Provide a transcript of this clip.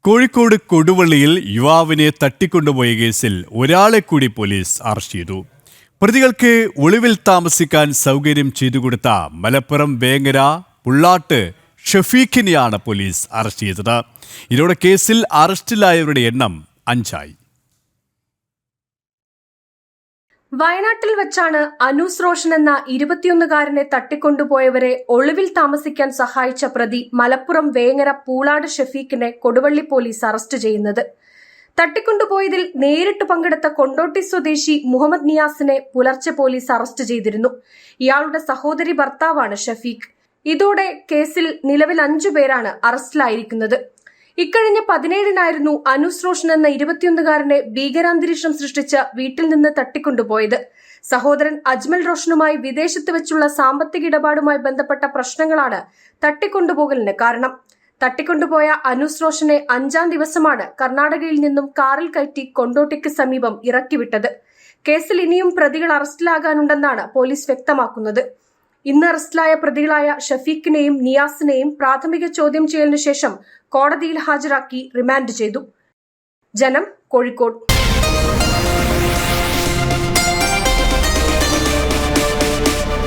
കോഴിക്കോട് കൊടുവള്ളിയിൽ യുവാവിനെ തട്ടിക്കൊണ്ടുപോയ കേസിൽ ഒരാളെ കൂടി പോലീസ് അറസ്റ്റ് ചെയ്തു. പ്രതികൾക്ക് ഒളിവിൽ താമസിക്കാൻ സൗകര്യം ചെയ്തുകൊടുത്ത മലപ്പുറം വേങ്ങര പുള്ളാട്ട് ഷഫീഖിനെയാണ് പോലീസ് അറസ്റ്റ് ചെയ്തത്. ഇതോടെ കേസിൽ അറസ്റ്റിലായവരുടെ എണ്ണം 5 ആയി. വയനാട്ടിൽ വെച്ചാണ് അനൂസ് റോഷൻ എന്ന 21-കാരനെ തട്ടിക്കൊണ്ടുപോയവരെ ഒളിവിൽ താമസിക്കാൻ സഹായിച്ച പ്രതി മലപ്പുറം വേങ്ങര പൂളാട് ഷഫീഖിനെ കൊടുവള്ളി പോലീസ് അറസ്റ്റ് ചെയ്യുന്നത്. തട്ടിക്കൊണ്ടുപോയതിൽ നേരിട്ട് പങ്കെടുത്ത കൊണ്ടോട്ടി സ്വദേശി മുഹമ്മദ് നിയാസിനെ പുലർച്ചെ പോലീസ് അറസ്റ്റ് ചെയ്തിരുന്നു. ഇയാളുടെ സഹോദരി ഭർത്താവാണ് ഷഫീഖ്. ഇതോടെ കേസിൽ നിലവിൽ 5 പേരാണ് അറസ്റ്റിലായിരിക്കുന്നത്. ഇക്കഴിഞ്ഞ 17-നായിരുന്നു അനൂസ് റോഷൻ എന്ന 21-കാരനെ ഭീകരാന്തരീക്ഷം സൃഷ്ടിച്ച് വീട്ടിൽ നിന്ന് തട്ടിക്കൊണ്ടുപോയത്. സഹോദരൻ അജ്മൽ റോഷനുമായി വിദേശത്ത് വെച്ചുള്ള സാമ്പത്തിക ഇടപാടുമായി ബന്ധപ്പെട്ട പ്രശ്നങ്ങളാണ് തട്ടിക്കൊണ്ടുപോകലിന് കാരണം. തട്ടിക്കൊണ്ടുപോയ അനൂസ് റോഷനെ 5-ാം ദിവസമാണ് കർണാടകയിൽ നിന്നും കാറിൽ കയറ്റി കൊണ്ടോട്ടിക്ക് സമീപം ഇറക്കിവിട്ടത്. കേസിൽ ഇനിയും പ്രതികൾ അറസ്റ്റിലാകാനുണ്ടെന്നാണ് പോലീസ് വ്യക്തമാക്കുന്നത്. ഇന്ന് അറസ്റ്റിലായ പ്രതികളായ ഷഫീഖിനെയും നിയാസിനെയും പ്രാഥമിക ചോദ്യം ചെയ്യലിനു ശേഷം കോടതിയിൽ ഹാജരാക്കി റിമാൻഡ് ചെയ്തു. ജനം, കോഴിക്കോട്.